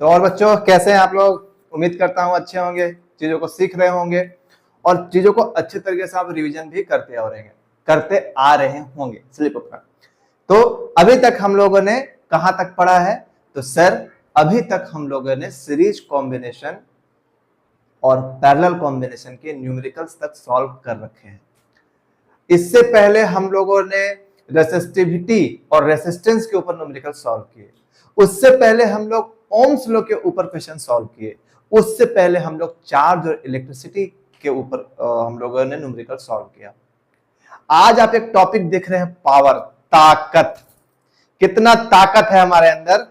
तो और बच्चों कैसे हैं आप लोग? उम्मीद करता हूं अच्छे होंगे, चीजों को सीख रहे होंगे और चीजों को अच्छे तरीके से आप रिवीजन भी करते आ रहे होंगे स्लिप पर। तो अभी तक हम लोगों ने कहां तक पढ़ा है? तो सर अभी तक हम लोगों ने सीरीज कॉम्बिनेशन और पैरेलल कॉम्बिनेशन के न्यूमेरिकल्स तक सॉल्व कर रखे हैं। इससे पहले हम लोगों ने रेसिस्टिविटी और रेसिस्टेंस के ऊपर न्यूमेरिकल सॉल्व किए। उससे पहले हम लोग ओम्स लॉ के ऊपर क्वेश्चन सॉल्व किए। उससे पहले हम लोग चार्ज और इलेक्ट्रिसिटी के ऊपर हम लोगों ने न्यूमेरिकल सॉल्व किया। आज आप एक टॉपिक देख रहे हैं, पावर, ताकत। कितना ताकत है हमारे अंदर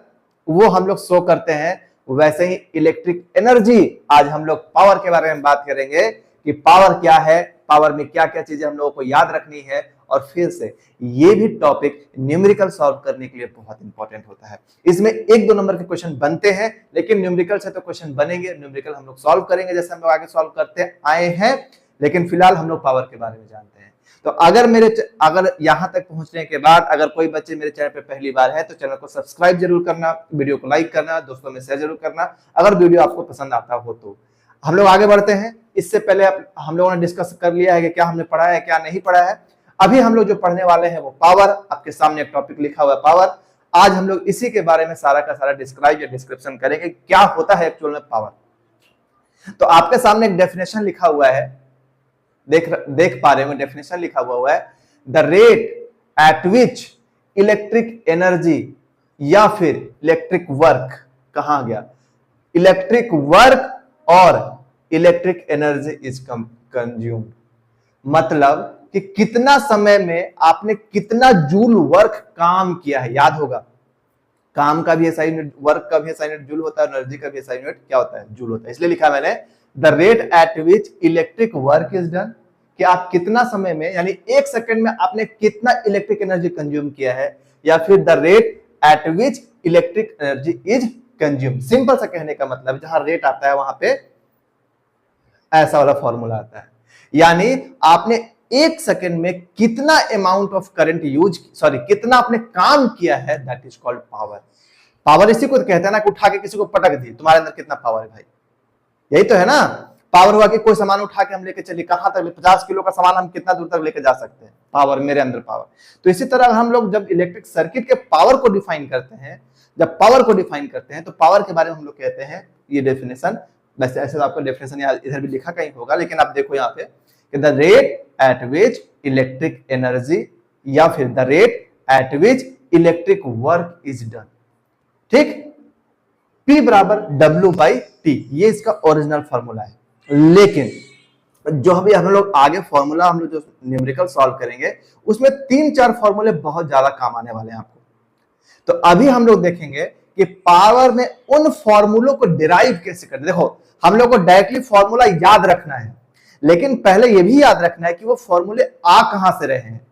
वो हम लोग शो करते हैं। वैसे ही इलेक्ट्रिक एनर्जी, आज हम लोग पावर के बारे में बात करेंगे कि पावर क्या है, पावर में क्या क्या चीजें हम लोगों को याद रखनी है। और फिर से ये भी टॉपिक न्यूमेरिकल सॉल्व करने के लिए बहुत इंपॉर्टेंट होता है। इसमें 1-2 नंबर के क्वेश्चन बनते हैं, लेकिन न्यूमेरिकल से तो क्वेश्चन बनेंगे। न्यूमेरिकल हम लोग सॉल्व करेंगे जैसे हम लोग आगे सॉल्व करते आए हैं, लेकिन फिलहाल हम लोग पावर के बारे में जानते हैं। तो अगर यहां तक पहुंचने के बाद अगर कोई बच्चे मेरे चैनल पे पहली बार है तो चैनल को सब्सक्राइब जरूर करना, वीडियो को लाइक करना, दोस्तों में शेयर जरूर करना अगर वीडियो आपको पसंद आता हो तो। हम लोग आगे बढ़ते हैं। इससे पहले हम लोगों ने डिस्कस कर लिया है कि क्या हमने पढ़ा है क्या नहीं पढ़ा है। अभी हम लोग जो पढ़ने वाले हैं वो पावर। आपके सामने एक टॉपिक लिखा हुआ है पावर। आज हम लोग इसी के बारे में सारा का सारा डिस्क्राइब या डिस्क्रिप्शन करेंगे क्या होता है एक्चुअल में पावर। तो आपके सामने एक डेफिनेशन लिखा हुआ है, देख पा रहे हो, डेफिनेशन लिखा हुआ है, the rate at which electric energy या फिर इलेक्ट्रिक वर्क। कहां गया? इलेक्ट्रिक वर्क और इलेक्ट्रिक एनर्जी इज कंज्यूम्ड। मतलब कि कितना समय में आपने कितना जूल वर्क काम किया है। याद होगा, काम का भी एसआई यूनिट, वर्क का भी एसआई यूनिट जूल होता है, एनर्जी का भी एसआई यूनिट क्या होता है? जूल होता है। इसलिए लिखा मैंने the rate at which electric work is done, कि आप कितना समय में यानी 1 सेकंड में आपने कितना इलेक्ट्रिक एनर्जी कंज्यूम किया है, या फिर the rate at which electric energy is consume. Simple सा कहने का मतलब जहां रेट आता है वहां पे ऐसा वाला फॉर्मूला आता है, यानी आपने 1 सेकंड में कितना अमाउंट ऑफ करंट कितना आपने काम किया है, that is called power. Power इसी को कहते हैं ना कि उठा के किसी को पटक दी, तुम्हारे अंदर कितना पावर है भाई, यही तो है ना। पावर हुआ कि कोई सामान उठा के हम लेके चलिए, कहां तक? 50 किलो का सामान हम कितना दूर तक लेके जा सकते हैं? पावर, मेरे अंदर पावर। तो इसी तरह हम लोग जब इलेक्ट्रिक सर्किट के पावर को डिफाइन करते हैं, तो पावर के बारे में हम लोग कहते हैं ये डेफिनेशन। वैसे ऐसे तो आपका डेफिनेशन इधर भी लिखा कहीं होगा, लेकिन आप देखो यहाँ पे कि the rate at which electric energy या फिर the rate at which electric work is done. ठीक, P बराबर W/T, ये इसका ओरिजिनल फॉर्मूला है। लेकिन जो अभी हम लोग आगे फॉर्मूला हम लोग जो न्यूमेरिकल सॉल्व करेंगे उसमें 3-4 फॉर्मूले बहुत ज्यादा काम आने वाले हैं आपको। तो अभी हम लोग देखेंगे कि पावर में उन फॉर्मूलों को डिराइव कैसे करते। देखो, हम लोग को डायरेक्टली फॉर्मूला याद रखना है, लेकिन पहले यह भी याद रखना है कि वो फॉर्मूले आ कहां से रहे हैं।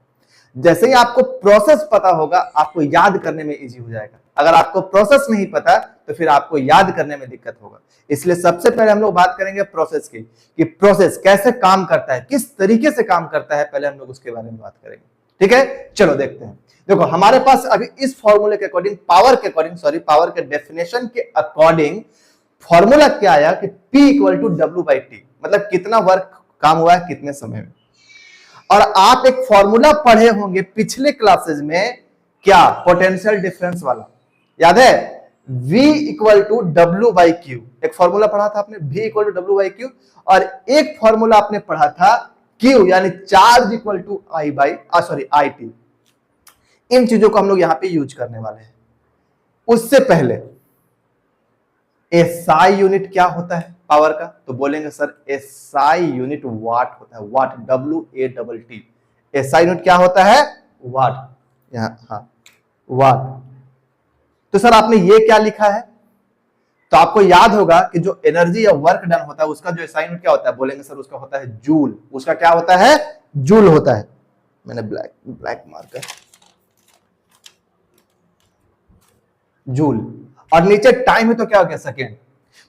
जैसे ही आपको प्रोसेस पता होगा आपको याद करने में इजी हो जाएगा। अगर आपको प्रोसेस नहीं पता तो फिर आपको याद करने में दिक्कत होगा। इसलिए सबसे पहले हम लोग बात करेंगे प्रोसेस की, कि प्रोसेस कैसे काम करता है, किस तरीके से काम करता है, पहले हम लोग उसके बारे में बात करेंगे। ठीक है, चलो देखते हैं। देखो, हमारे पास अभी इस फॉर्मूले के अकॉर्डिंग, पावर के डेफिनेशन के अकॉर्डिंग फॉर्मूला क्या आया कि P = W/T, मतलब कितना वर्क काम हुआ है कितने समय में। और आप एक फॉर्मूला पढ़े होंगे पिछले क्लासेस में, क्या? पोटेंशियल डिफरेंस वाला, याद है? V = W/Q, एक फॉर्मूला पढ़ा था आपने, V = W/Q। और एक फॉर्मूला आपने पढ़ा था Q यानी चार्ज I/IT। इन चीजों को हम लोग यहां पे यूज करने वाले हैं। उससे पहले SI यूनिट क्या होता है पावर का? तो बोलेंगे सर SI यूनिट वाट होता है, वाट, WATT। SI यूनिट क्या होता है? वाट, यहां, हाँ, वाट। तो सर आपने ये क्या लिखा है? तो आपको याद होगा कि जो एनर्जी या वर्क डन होता है उसका जो SI यूनिट क्या होता है? बोलेंगे सर उसका होता है जूल। उसका क्या होता है? जूल होता है। मैंने ब्लैक मार्कर, जूल, और नीचे टाइम है तो क्या हो गया? सेकेंड।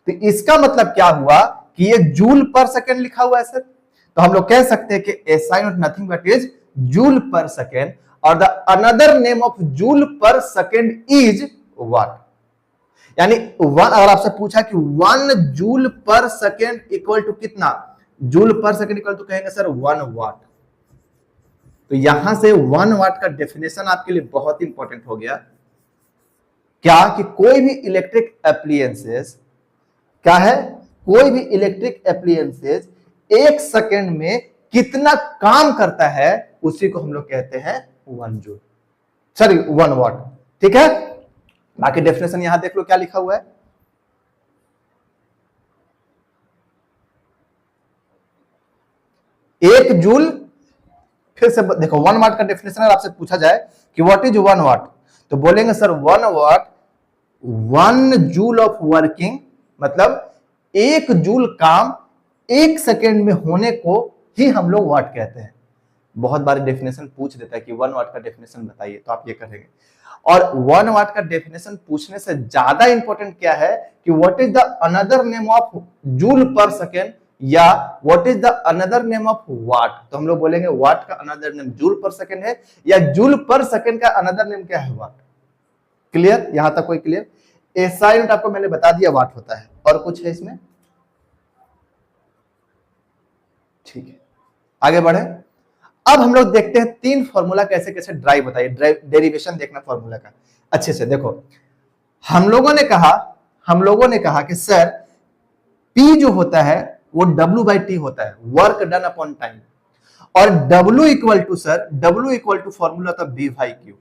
तो इसका मतलब क्या हुआ कि ये जूल पर सेकेंड लिखा हुआ है सर। तो हम लोग कह सकते हैं कि SI unit nothing but is joule per second, और the another name of joule per second is watt. यानी अगर आपसे पूछा कि 1 joule per second equal to कितना, joule per second equal to कहेंगे सर 1 वाट। तो यहां से 1 वाट का डेफिनेशन आपके लिए बहुत इंपॉर्टेंट हो गया। क्या कि कोई भी इलेक्ट्रिक एप्लियंसेस क्या है, कोई भी इलेक्ट्रिक एप्लियंसेस 1 सेकेंड में कितना काम करता है उसी को हम लोग कहते हैं 1 जूल, सॉरी 1 वाट। ठीक है, बाकी डेफिनेशन यहां देख लो क्या लिखा हुआ है। एक जूल, फिर से देखो 1 वाट का डेफिनेशन अगर आपसे पूछा जाए कि व्हाट इज 1 वाट, तो बोलेंगे sir 1 watt 1 joule of working, मतलब 1 जूल काम 1 सेकेंड में होने को ही हम लोग वाट कहते हैं। बहुत बार डेफिनेशन पूछ देता है कि 1 वाट का डेफिनेशन बताइए, तो आप ये करेंगे। और 1 वाट का डेफिनेशन पूछने से ज्यादा इंपॉर्टेंट क्या है कि what is the another name of joule per second, या what is the another name of watt. तो हम लोग बोलेंगे वाट का another name joule per second है, या जूल पर सेकेंड का अनदर नेम क्या है, वाट। क्लियर, यहां तक कोई क्लियर? ऐसा यूनिट आपको मैंने बता दिया वाट होता है। और कुछ है इसमें? ठीक है, आगे बढ़े। अब हम लोग देखते हैं 3 फॉर्मूला कैसे कैसे ड्राइव बताइए, डेरिवेशन देखना फॉर्मूला का अच्छे से। देखो हम लोगों ने कहा कि सर P जो होता है वो W/T होता है, वर्क डन अपॉन टाइम, और W equal to sir, W equal to formula था V/Q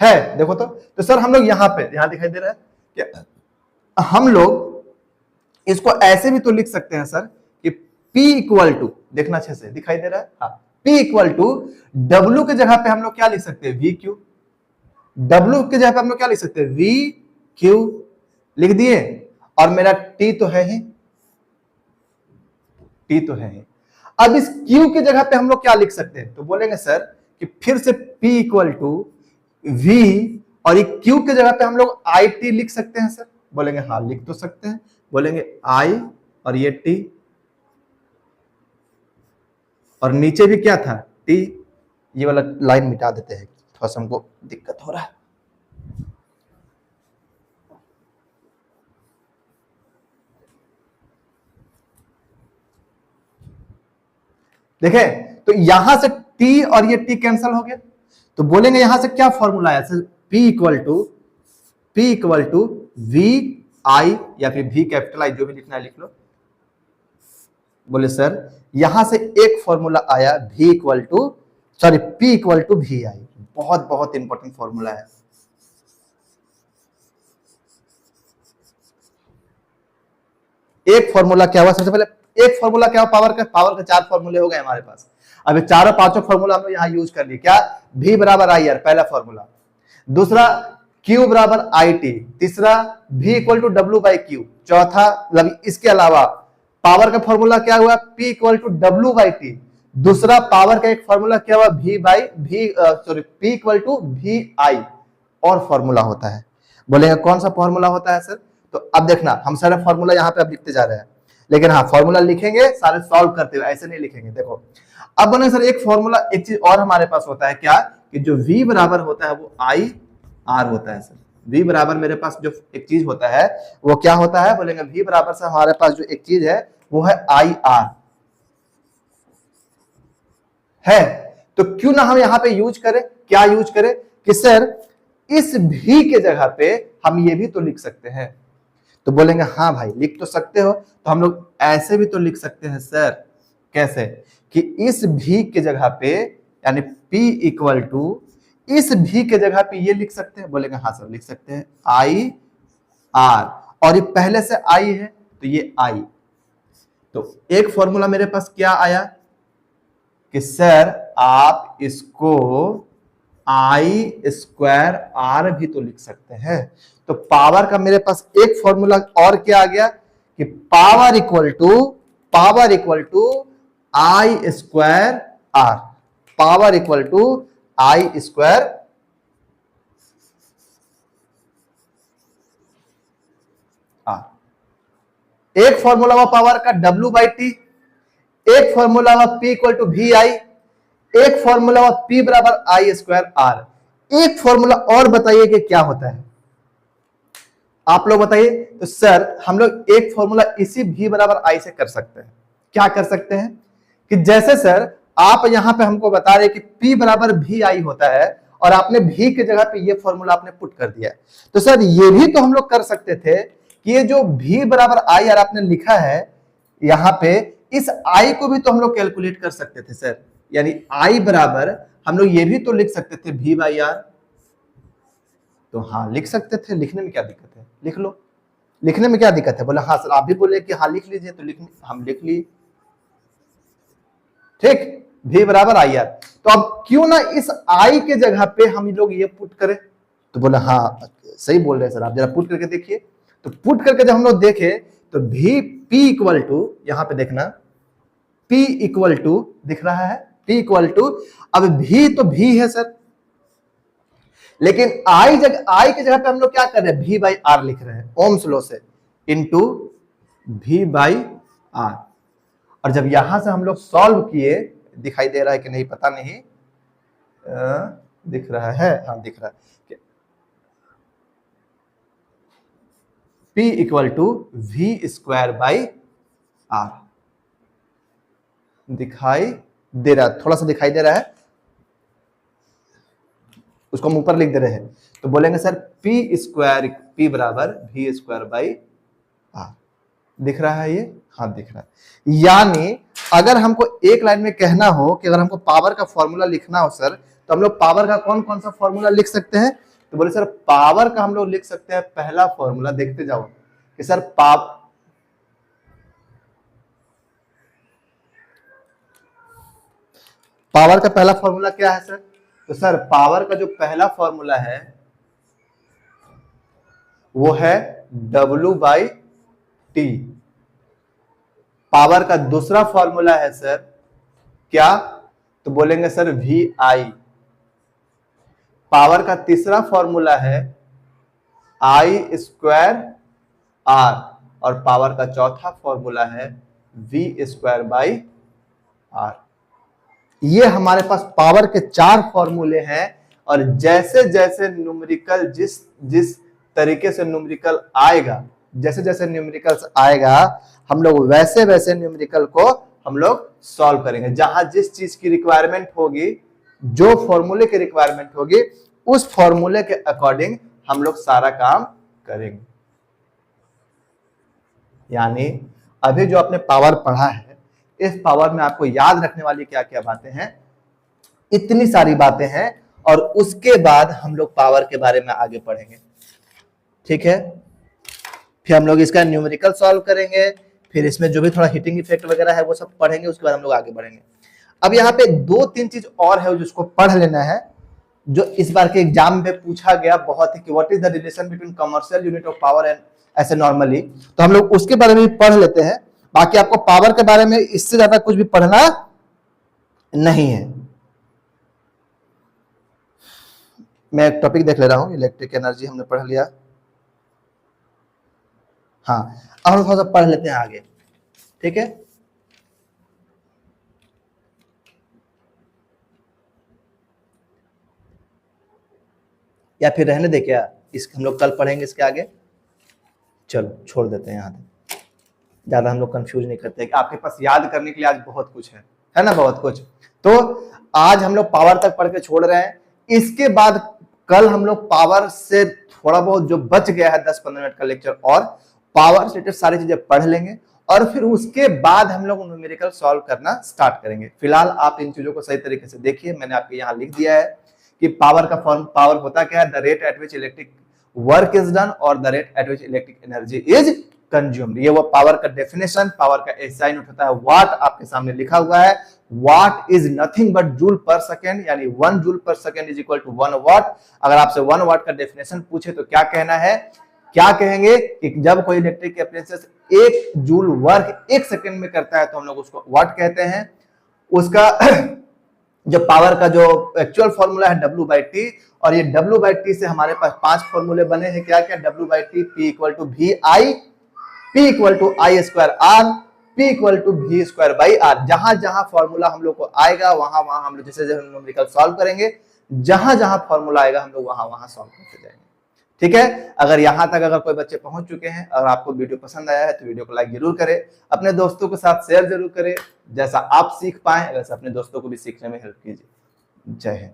है। देखो तो सर हम लोग यहां दिखाई दे रहा है कि हम लोग इसको ऐसे भी तो लिख सकते हैं सर कि P इक्वल टू, देखना अच्छे से दिखाई दे रहा है, हाँ, P इक्वल टू W के जगह पे हम लोग क्या लिख सकते हैं, VQ। W के जगह पे हम लोग क्या लिख सकते हैं, VQ लिख दिए, और मेरा T तो है ही, T तो है ही। अब इस Q के जगह पे हम लोग क्या लिख सकते हैं, तो बोलेंगे सर कि फिर से P इक्वल टू V, और ये Q के जगह पे हम लोग IT लिख सकते हैं सर। बोलेंगे हाँ लिख तो सकते हैं, बोलेंगे I और ये T, और नीचे भी क्या था, T। ये वाला लाइन मिटा देते हैं, थोड़ा सा हमको दिक्कत हो रहा है। देखें तो यहां से T और ये T कैंसिल हो गया, तो बोलेंगे यहां से क्या फॉर्मूला आया sir, P equal to V I, या फिर V कैपिटल I, जो भी लिखना है लिख लो। बोले सर यहां से एक फॉर्मूला आया P इक्वल टू VI। बहुत बहुत इंपॉर्टेंट फॉर्मूला है। एक फॉर्मूला क्या हुआ, सबसे पहले एक फॉर्मूला क्या हुआ, पावर का 4 फॉर्मूले हो गए हमारे पास। अब चारों पांचों फॉर्मूला हम लोग यहां यूज कर लिए। क्या, V बराबर IR पहला फॉर्मूला, दूसरा Q बराबर IT, तीसरा V इक्वल टू W/Q, चौथा मतलब इसके अलावा पावर का फॉर्मूला क्या हुआ, P इक्वल टू W/T, दूसरा पावर का एक फॉर्मूला क्या हुआ, P इक्वल टू VI, और फॉर्मूला होता है। बोलेंगे कौन सा फॉर्मूला होता है सर, तो अब देखना हम सारे फॉर्मूला यहाँ पे अब लिखते जा रहे हैं, लेकिन हाँ फॉर्मूला लिखेंगे सारे सॉल्व करते हुए, ऐसे नहीं लिखेंगे। देखो अब बोले सर एक फॉर्मूला, एक चीज और हमारे पास होता है क्या, कि जो V बराबर होता है वो IR होता है सर। V बराबर मेरे पास जो एक चीज होता है वो क्या होता है, बोलेंगे V बराबर से हमारे पास जो एक चीज है वो है IR है। तो क्यों ना हम यहाँ पे यूज करें, क्या यूज करें कि सर इस V के जगह पे हम ये भी तो लिख सकते हैं। तो बोलेंगे हाँ भाई लिख तो सकते हो, तो हम लोग ऐसे भी तो लिख सकते हैं सर। कैसे, कि इस V के जगह पे यानी P इक्वल टू इस V के जगह पे ये लिख सकते हैं। बोलेंगे हाँ सर लिख सकते हैं IR, और ये पहले से I है तो ये I। तो एक फॉर्मूला मेरे पास क्या आया कि सर आप इसको I²R भी तो लिख सकते हैं। तो पावर का मेरे पास एक फॉर्मूला और क्या आ गया कि power equal to I²R, power equal to I²R। एक फॉर्मूला हुआ पावर का W/T, एक फॉर्मूला हुआ P इक्वल टू VI, एक फॉर्मूला हुआ P बराबर I²R। एक फॉर्मूला और बताइए कि क्या होता है, आप लोग बताइए। तो सर हम लोग एक फॉर्मूला इसी v बराबर आई से कर सकते हैं। क्या कर सकते हैं कि जैसे सर आप यहां पे हमको बता रहे कि p बराबर भी आई होता है और आपने v की जगह पे ये फॉर्मूला आपने पुट कर दिया है, तो सर ये भी तो हम लोग कर सकते थे कि ये जो v बराबर आई आर आपने लिखा है यहां पे, इस i को भी तो हम लोग कैलकुलेट कर सकते थे सर। यानी i बराबर हम लोग ये भी तो लिख सकते थे v बाई आर। तो हाँ लिख सकते थे, लिखने में क्या दिक्कत है, लिख लो। लिखने में क्या दिक्कत है? बोले हाँ सर आप भी बोले कि हाँ लिख लीजिए, तो हम लिख लिए। ठीक, v बराबर आई आर। तो अब क्यों ना इस i के जगह पे हम लोग ये पुट करें। तो बोले हाँ सही बोल रहे हैं सर आप, जरा पुट करके देखिए। तो पुट करके जब हम लोग देखे तो v p इक्वल टू, यहां पे देखना p इक्वल टू दिख रहा है, p इक्वल टू, अब v तो v है सर, लेकिन i के जगह पे हम लोग क्या कर रहे हैं, v बाई आर लिख रहे हैं ओम्स लॉ से, इंटू v बाई आर। और जब यहां से हम लोग सॉल्व किए, दिखाई दे रहा है कि नहीं पता नहीं, दिख रहा है, हाँ दिख रहा है, p equal to v square by R. दिखाई दे रहा है, थोड़ा सा दिखाई दे रहा है, उसको हम ऊपर लिख दे रहे हैं। तो बोलेंगे सर p स्क्वायर, p बराबर v स्क्वायर बाई आर। दिख रहा है ये, हाँ दिख रहा है। यानी अगर हमको एक लाइन में कहना हो कि अगर हमको पावर का फॉर्मूला लिखना हो सर, तो हम लोग पावर का कौन कौन सा फॉर्मूला लिख सकते हैं। तो बोले सर पावर का हम लोग लिख सकते हैं पहला फॉर्मूला, देखते जाओ कि सर पावर का पहला फॉर्मूला क्या है सर। तो सर पावर का जो पहला फॉर्मूला है वो है W बाई टी। पावर का दूसरा फॉर्मूला है सर क्या, तो बोलेंगे सर वी आई। पावर का तीसरा फॉर्मूला है आई स्क्वायर आर, और पावर का चौथा फॉर्मूला है वी स्क्वायर बाई आर। ये हमारे पास पावर के 4 फॉर्मूले हैं, और जैसे जैसे न्यूमेरिकल जिस तरीके से न्यूमेरिकल आएगा, जैसे जैसे न्यूमेरिकल्स आएगा हम लोग वैसे वैसे न्यूमेरिकल को हम लोग सॉल्व करेंगे। जहां जिस चीज की रिक्वायरमेंट होगी, जो फॉर्मूले की रिक्वायरमेंट होगी, उस फॉर्मूले के अकॉर्डिंग हम लोग सारा काम करेंगे। यानी अभी जो आपने पावर पढ़ा है, इस पावर में आपको याद रखने वाली क्या क्या बातें हैं, इतनी सारी बातें हैं, और उसके बाद हम लोग पावर के बारे में आगे पढ़ेंगे। ठीक है, फिर हम लोग इसका न्यूमेरिकल सॉल्व करेंगे, फिर इसमें जो भी थोड़ा हीटिंग इफेक्ट वगैरह है वो सब पढ़ेंगे, उसके बाद हम लोग आगे बढ़ेंगे। अब यहाँ पे 2-3 चीज और है जिसको पढ़ लेना है, जो इस बार के एग्जाम में पूछा गया बहुत ही, कि what is the relation between commercial unit of power and ऐसे नॉर्मली, तो हम लोग उसके बारे में पढ़ लेते हैं। बाकी आपको पावर के बारे में इससे ज्यादा कुछ भी पढ़ना नहीं है। मैं एक टॉपिक देख ले रहा हूं, इलेक्ट्रिक एनर्जी हमने पढ़ लिया। हाँ अब हम थोड़ा सा पढ़ लेते हैं आगे। ठीक है, या फिर रहने दे क्या, इसके हम लोग कल पढ़ेंगे इसके आगे। चलो छोड़ देते हैं, यहाँ तक ज्यादा हम लोग कंफ्यूज नहीं करते। आपके पास याद करने के लिए आज बहुत कुछ है ना, बहुत कुछ। तो आज हम लोग पावर तक पढ़ के छोड़ रहे हैं। इसके बाद कल हम लोग पावर से थोड़ा बहुत जो बच गया है 10-15 मिनट का लेक्चर, और पावर से रिलेटेड सारी चीजें पढ़ लेंगे, और फिर उसके बाद हम लोग न्यूमेरिकल सॉल्व करना स्टार्ट करेंगे। फिलहाल आप इन चीजों को सही तरीके से देखिए, मैंने आपके यहाँ लिख दिया है कि पावर का फॉर्म, पावर होता क्या है, the rate at which electric work is done और the rate at which electric energy is consumed. ये वो पावर का डेफिनेशन, पावर का एसआई यूनिट होता है वाट, आपके सामने लिखा हुआ है। Watt is nothing but joule per second, यानी 1 joule per second is equal to 1 watt. अगर आपसे 1 वाट का डेफिनेशन पूछे तो क्या कहना है, क्या कहेंगे कि जब कोई electric appliances 1 joule work 1 second में करता है तो हम लोग उसको वाट कहते हैं। उसका जो पावर का जो एक्चुअल फॉर्मूला है W बाई टी, और ये W बाई टी से हमारे पास 5 फॉर्मूले बने हैं। क्या क्या, W by T, P equal to V I, P equal to I square R, P equal to V square by R. जहां जहां फॉर्मूला हम लोग को आएगा वहां वहां हम लोग जैसे न्यूमेरिकल सॉल्व करेंगे, जहां जहां फॉर्मूला आएगा हम लोग वहां वहां सॉल्व करते जाएंगे। ठीक है। अगर यहाँ तक अगर कोई बच्चे पहुंच चुके हैं और आपको वीडियो पसंद आया है तो वीडियो को लाइक जरूर करें, अपने दोस्तों के साथ शेयर जरूर करें, जैसा आप सीख पाए वैसा अपने दोस्तों को भी सीखने में हेल्प कीजिए। जय हिंद।